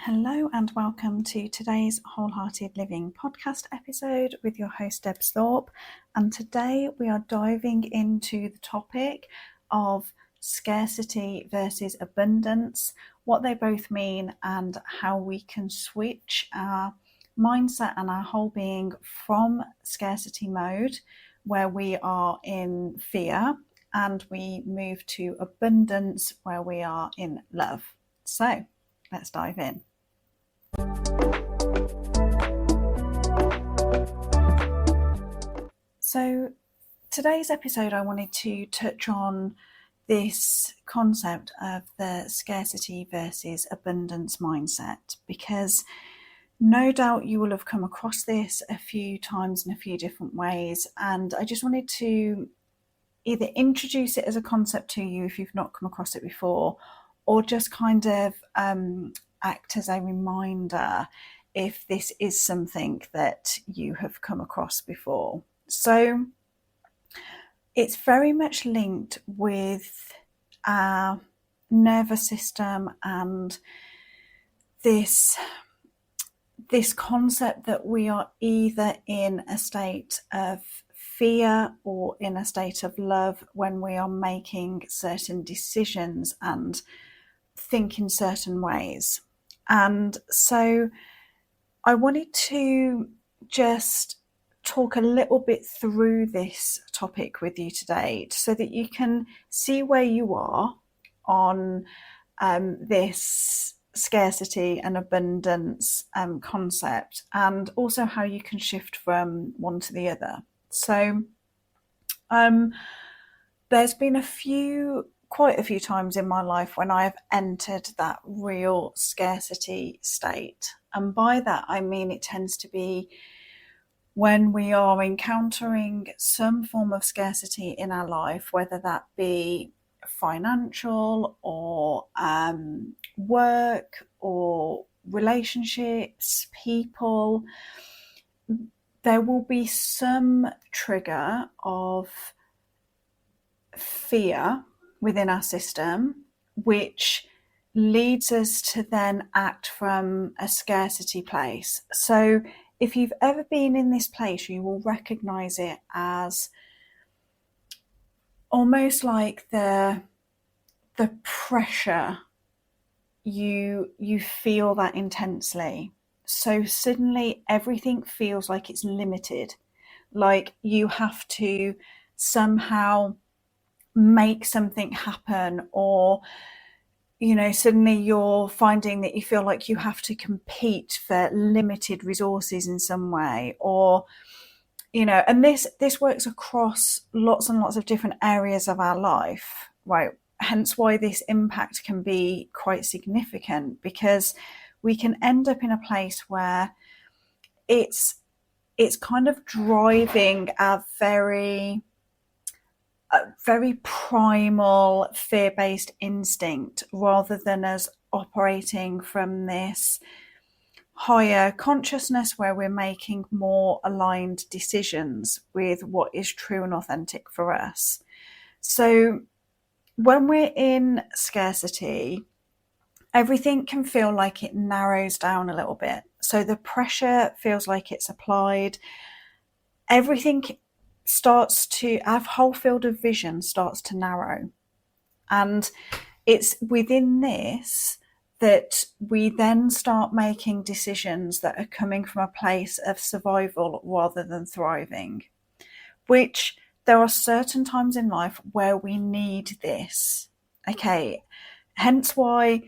Hello and welcome to today's WholeHearted Living podcast episode with your host Debs Thorpe, and today we are diving into the topic of scarcity versus abundance, what they both mean and how we can switch our mindset and our whole being from scarcity mode where we are in fear and we move to abundance where we are in love. So let's dive in. So today's episode, I wanted to touch on this concept of the scarcity versus abundance mindset, because no doubt you will have come across this a few times in a few different ways. And I just wanted to either introduce it as a concept to you if you've not come across it before, or just kind of act as a reminder if this is something that you have come across before. So it's very much linked with our nervous system and this concept that we are either in a state of fear or in a state of love when we are making certain decisions and think in certain ways. And so I wanted to just talk a little bit through this topic with you today so that you can see where you are on this scarcity and abundance concept, and also how you can shift from one to the other. So there's been quite a few times in my life when I've entered that real scarcity state, and by that I mean it tends to be when we are encountering some form of scarcity in our life, whether that be financial or work or relationships, people, there will be some trigger of fear within our system, which leads us to then act from a scarcity place. So if you've ever been in this place, you will recognize it as almost like the pressure. You feel that intensely. So suddenly everything feels like it's limited, like you have to somehow make something happen, or suddenly you're finding that you feel like you have to compete for limited resources in some way, or and this works across lots and lots of different areas of our life, right? Hence why this impact can be quite significant, because we can end up in a place where it's kind of driving our very primal fear-based instinct, rather than us operating from this higher consciousness where we're making more aligned decisions with what is true and authentic for us. So when we're in scarcity, everything can feel like it narrows down a little bit. So the pressure feels like it's applied. Everything our whole field of vision starts to narrow. And it's within this that we then start making decisions that are coming from a place of survival rather than thriving, which there are certain times in life where we need this. Okay, hence why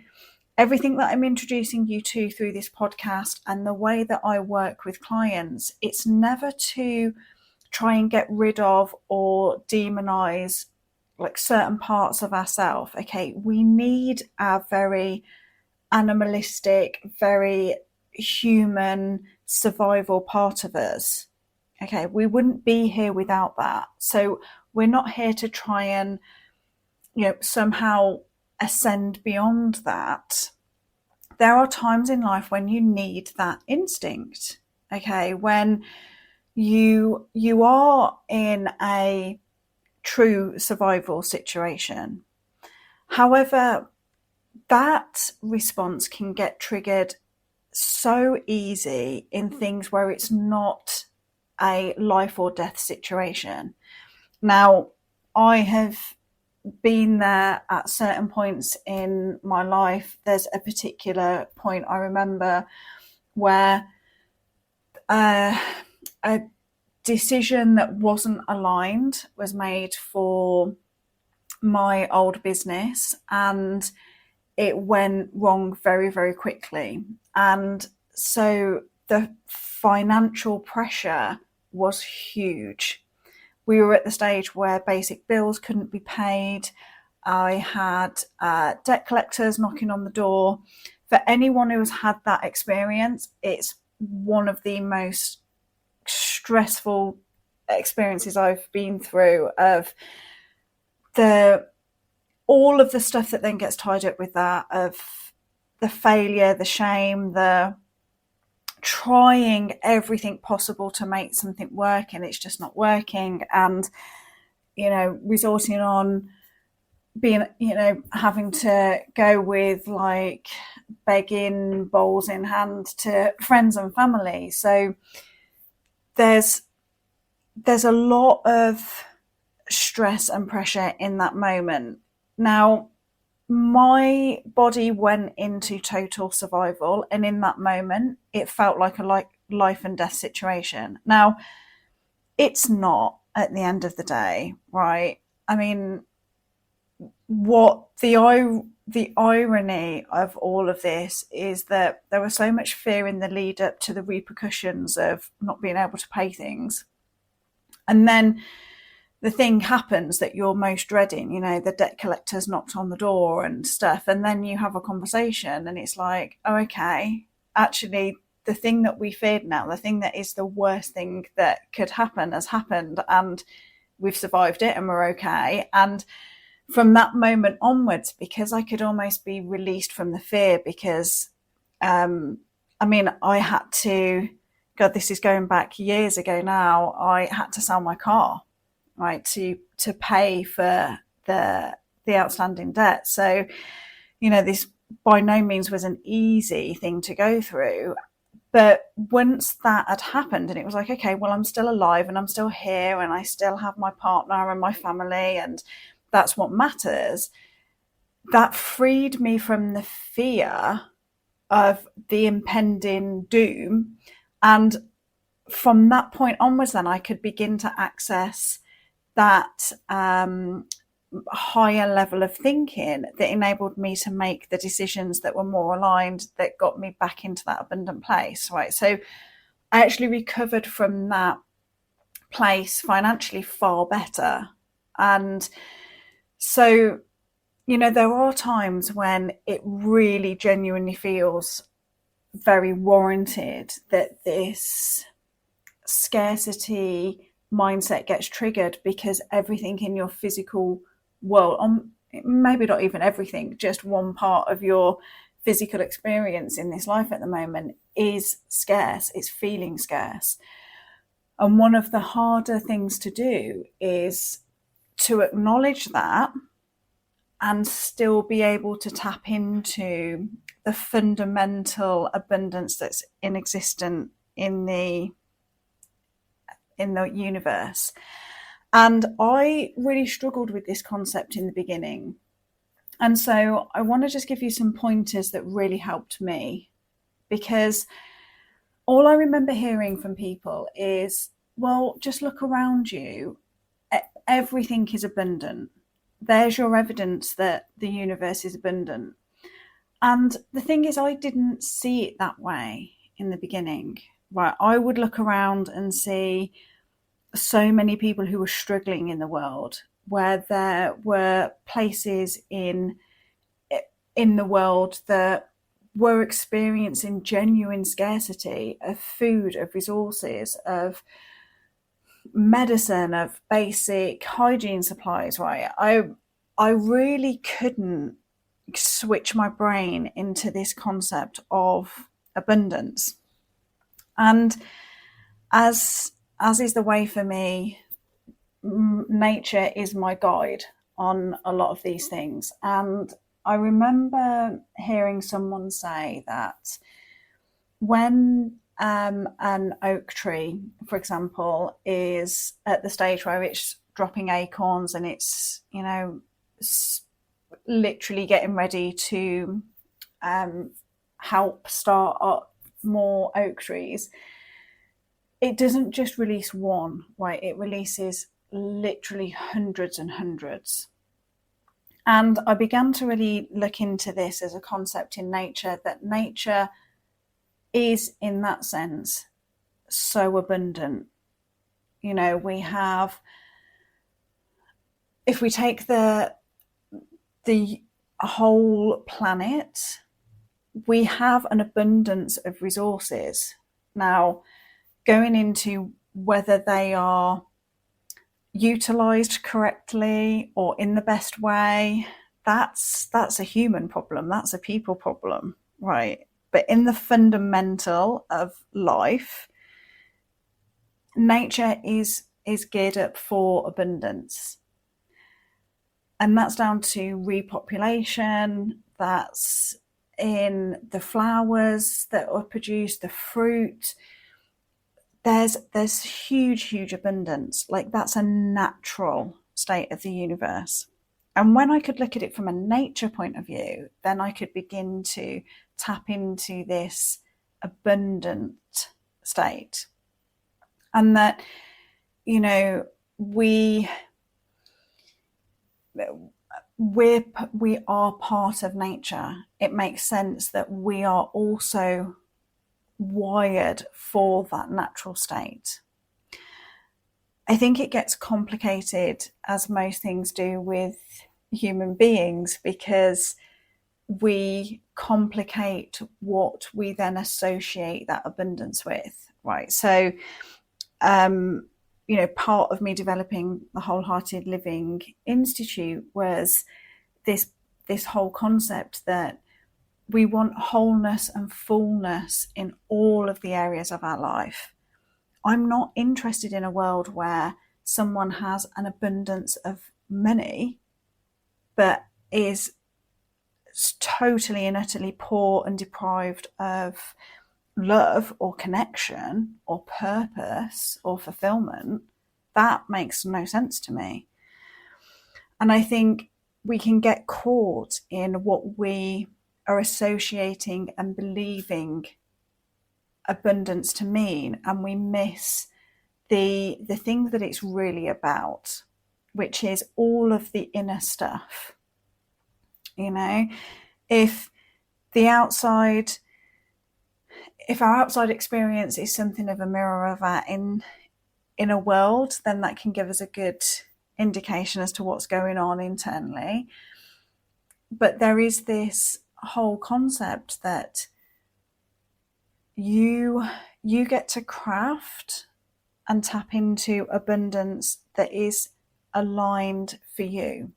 everything that I'm introducing you to through this podcast and the way that I work with clients, it's never to try and get rid of or demonize like certain parts of ourselves. Okay, we need our very animalistic, very human survival part of us. Okay, we wouldn't be here without that. So we're not here to try and somehow ascend beyond that. There are times in life when you need that instinct. Okay, when you are in a true survival situation. However, that response can get triggered so easy in things where it's not a life or death situation. Now, I have been there at certain points in my life. There's a particular point I remember where a decision that wasn't aligned was made for my old business, and it went wrong very, very quickly. And so the financial pressure was huge. We were at the stage where basic bills couldn't be paid. I had debt collectors knocking on the door. For anyone who has had that experience, it's one of the most stressful experiences I've been through, of all of the stuff that then gets tied up with that, of the failure, the shame, the trying everything possible to make something work and it's just not working, and resorting on being, having to go with like begging bowls in hand to friends and family. So there's a lot of stress and pressure in that moment. Now, my body went into total survival, and in that moment it felt like a life and death situation. Now, it's not at the end of the day, right? I mean, what the irony of all of this is that there was so much fear in the lead up to the repercussions of not being able to pay things, and then the thing happens that you're most dreading, the debt collectors knocked on the door and stuff. And then you have a conversation and it's like, oh, okay, actually, the thing that we feared now, the thing that is the worst thing that could happen has happened, and we've survived it and we're okay. And from that moment onwards, because I could almost be released from the fear, because, I had to, God, this is going back years ago now, I had to sell my car, right, to pay for the outstanding debt. So, this by no means was an easy thing to go through. But once that had happened and it was like, okay, well, I'm still alive and I'm still here and I still have my partner and my family, and that's what matters, that freed me from the fear of the impending doom. And from that point onwards, then I could begin to access that higher level of thinking that enabled me to make the decisions that were more aligned, that got me back into that abundant place, right? So I actually recovered from that place financially far better. And so, there are times when it really genuinely feels very warranted that this scarcity mindset gets triggered, because everything in your physical world, maybe not even everything, just one part of your physical experience in this life at the moment is scarce, it's feeling scarce. And one of the harder things to do is to acknowledge that and still be able to tap into the fundamental abundance that's inexistent in the universe. And I really struggled with this concept in the beginning. And so I want to just give you some pointers that really helped me, because all I remember hearing from people is, well, just look around you. Everything is abundant. There's your evidence that the universe is abundant. And the thing is, I didn't see it that way in the beginning. Right? I would look around and see so many people who were struggling in the world, where there were places in the world that were experiencing genuine scarcity of food, of resources, of medicine, of basic hygiene supplies, right? I really couldn't switch my brain into this concept of abundance. And as is the way for me, nature is my guide on a lot of these things. And I remember hearing someone say that when an oak tree, for example, is at the stage where it's dropping acorns and it's, literally getting ready to help start up more oak trees, it doesn't just release one, right? It releases literally hundreds and hundreds. And I began to really look into this as a concept in nature, that nature is, in that sense, so abundant. We have, if we take the whole planet, we have an abundance of resources. Now, going into whether they are utilized correctly or in the best way, that's a human problem. That's a people problem, right? But in the fundamental of life, nature is geared up for abundance. And that's down to repopulation, that's in the flowers that are produced, the fruit. There's huge abundance. Like, that's a natural state of the universe. And when I could look at it from a nature point of view, then I could begin to tap into this abundant state. And that, we are part of nature. It makes sense that we are also wired for that natural state. I think it gets complicated, as most things do with human beings, because we complicate what we then associate that abundance with, right? So, part of me developing the WholeHearted Living Institute was this whole concept that we want wholeness and fullness in all of the areas of our life. I'm not interested in a world where someone has an abundance of money but is totally and utterly poor and deprived of love or connection or purpose or fulfillment. That makes no sense to me. And I think we can get caught in what we are associating and believing abundance to mean, and we miss the thing that it's really about, which is all of the inner stuff. If our outside experience is something of a mirror of our inner world, then that can give us a good indication as to what's going on internally. But there is this whole concept that you get to craft and tap into abundance that is aligned for you.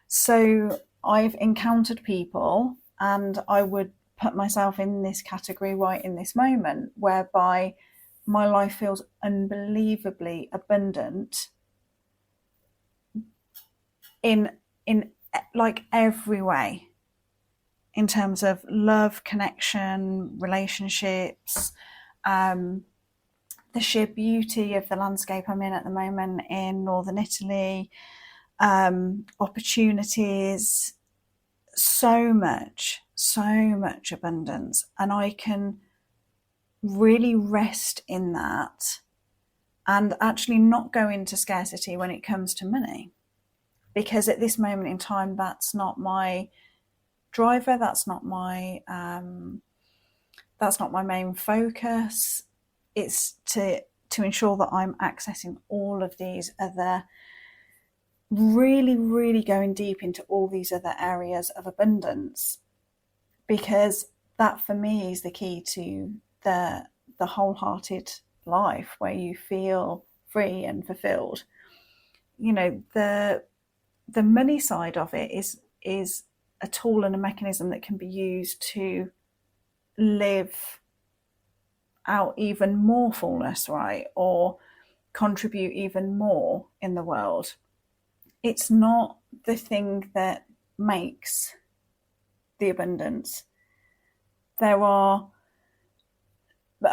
So I've encountered people, and I would put myself in this category right in this moment, whereby my life feels unbelievably abundant in like every way, in terms of love, connection, relationships, the sheer beauty of the landscape I'm in at the moment in northern Italy, opportunities, so much abundance. And I can really rest in that and actually not go into scarcity when it comes to money. Because at this moment in time, that's not my driver, that's not my main focus. It's to ensure that I'm accessing all of these other, really going deep into all these other areas of abundance, because that for me is the key to the wholehearted life, where you feel free and fulfilled. The money side of it is a tool and a mechanism that can be used to live out even more fullness, right? Or contribute even more in the world. It's not the thing that makes the abundance. There are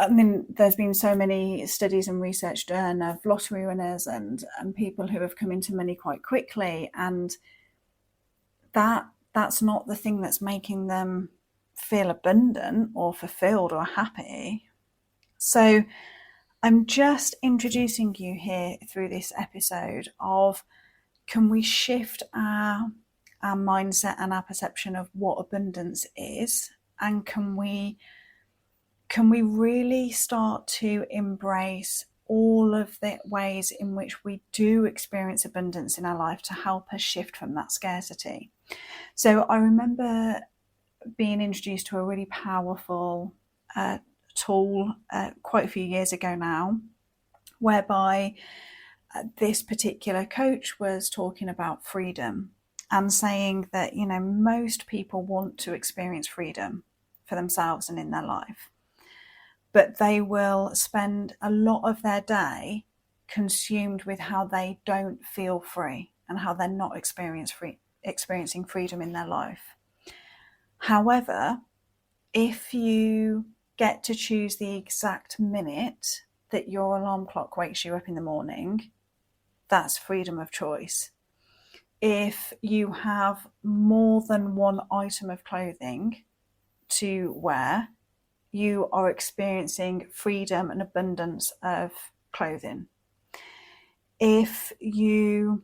I mean, there's been so many studies and research done of lottery winners and people who have come into money quite quickly, and that's not the thing that's making them feel abundant or fulfilled or happy. So I'm just introducing you here through this episode of, can we shift our mindset and our perception of what abundance is, and can we really start to embrace all of the ways in which we do experience abundance in our life to help us shift from that scarcity. So I remember being introduced to a really powerful tool quite a few years ago now, whereby this particular coach was talking about freedom and saying that, most people want to experience freedom for themselves and in their life, but they will spend a lot of their day consumed with how they don't feel free and how they're not experiencing freedom in their life. However, if you get to choose the exact minute that your alarm clock wakes you up in the morning, that's freedom of choice. If you have more than one item of clothing to wear, you are experiencing freedom and abundance of clothing. If you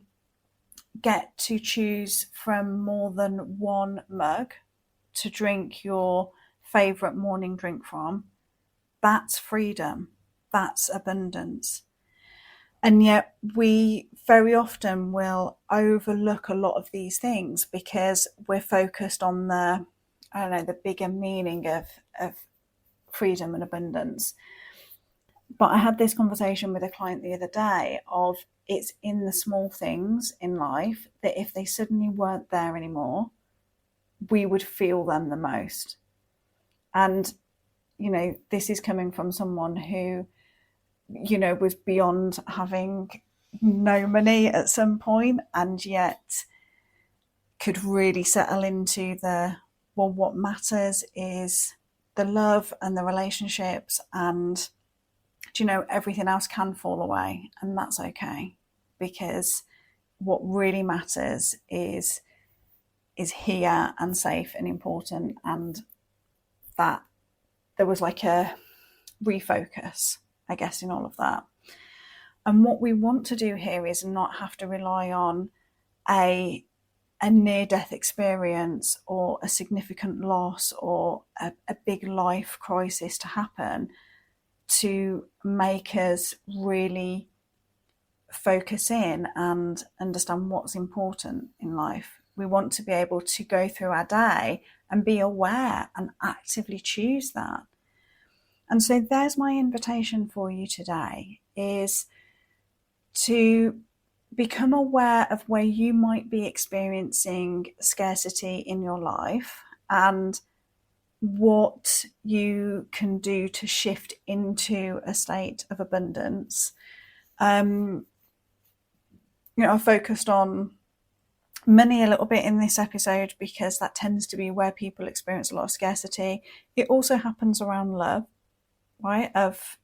get to choose from more than one mug to drink your favorite morning drink from, that's freedom, that's abundance. And yet we very often will overlook a lot of these things because we're focused on the bigger meaning of freedom and abundance. But I had this conversation with a client the other day of, it's in the small things in life that if they suddenly weren't there anymore, we would feel them the most. And, this is coming from someone who, was beyond having no money at some point, and yet could really settle into what matters is the love and the relationships, and everything else can fall away, and that's okay, because what really matters is here and safe and important, and that there was like a refocus, I guess, in all of that. And what we want to do here is not have to rely on a near-death experience or a significant loss or a big life crisis to happen to make us really focus in and understand what's important in life. We want to be able to go through our day and be aware and actively choose that. And so there's my invitation for you today, is to become aware of where you might be experiencing scarcity in your life and what you can do to shift into a state of abundance. I focused on money a little bit in this episode because that tends to be where people experience a lot of scarcity. It also happens around love, right? If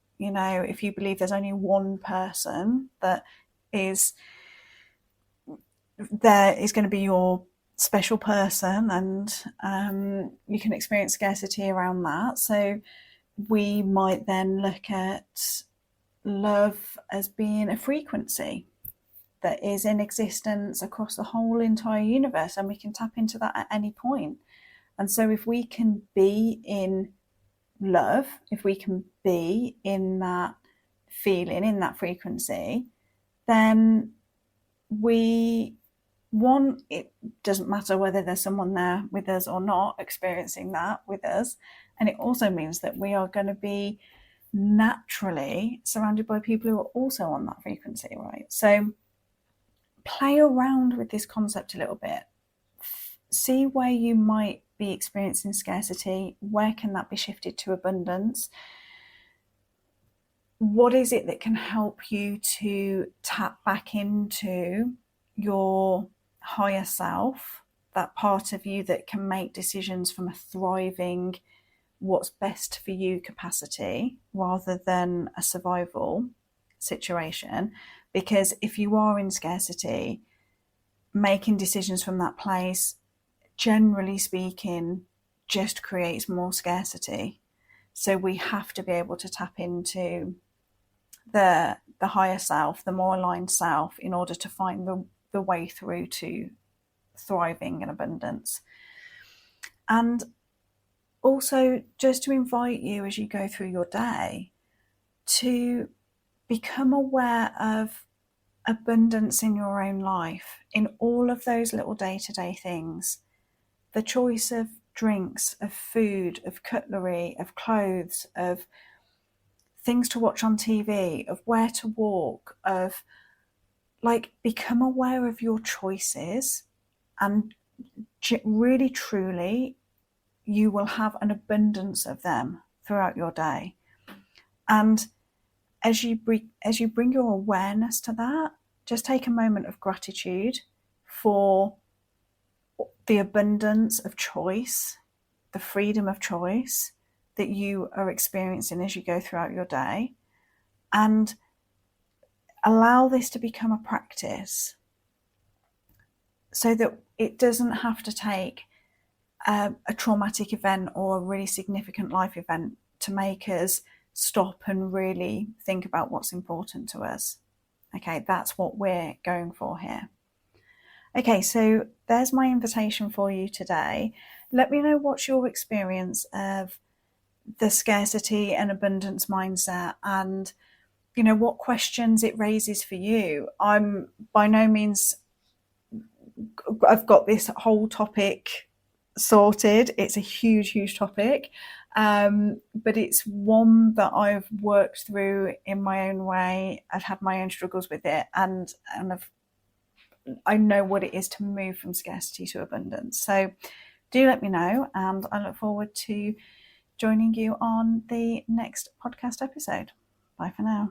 you believe there's only one person that is going to be your special person, and you can experience scarcity around that. So we might then look at love as being a frequency that is in existence across the whole entire universe, and we can tap into that at any point. And so if we can be in love, if we can be in that feeling, in that frequency, then it doesn't matter whether there's someone there with us or not experiencing that with us. And it also means that we are going to be naturally surrounded by people who are also on that frequency, right? So play around with this concept a little bit. See where you might be experiencing scarcity. Where can that be shifted to abundance? What is it that can help you to tap back into your higher self, that part of you that can make decisions from a thriving, what's best for you capacity rather than a survival situation. Because if you are in scarcity, making decisions from that place, generally speaking, just creates more scarcity. So we have to be able to tap into the higher self, the more aligned self, in order to find the way through to thriving in abundance. And also, just to invite you as you go through your day to become aware of abundance in your own life, in all of those little day-to-day things. The choice of drinks, of food, of cutlery, of clothes, of things to watch on TV, of where to walk, of become aware of your choices, and really truly you will have an abundance of them throughout your day. And as you bring your awareness to that, just take a moment of gratitude for the abundance of choice, the freedom of choice that you are experiencing as you go throughout your day, and allow this to become a practice so that it doesn't have to take a traumatic event or a really significant life event to make us stop and really think about what's important to us. Okay, that's what we're going for here. Okay, so there's my invitation for you today. Let me know what's your experience of the scarcity and abundance mindset, and what questions it raises for you. I'm by no means, I've got this whole topic sorted. It's a huge topic, but it's one that I've worked through in my own way. I've had my own struggles with it, and I know what it is to move from scarcity to abundance. So do let me know, and I look forward to joining you on the next podcast episode. Bye for now.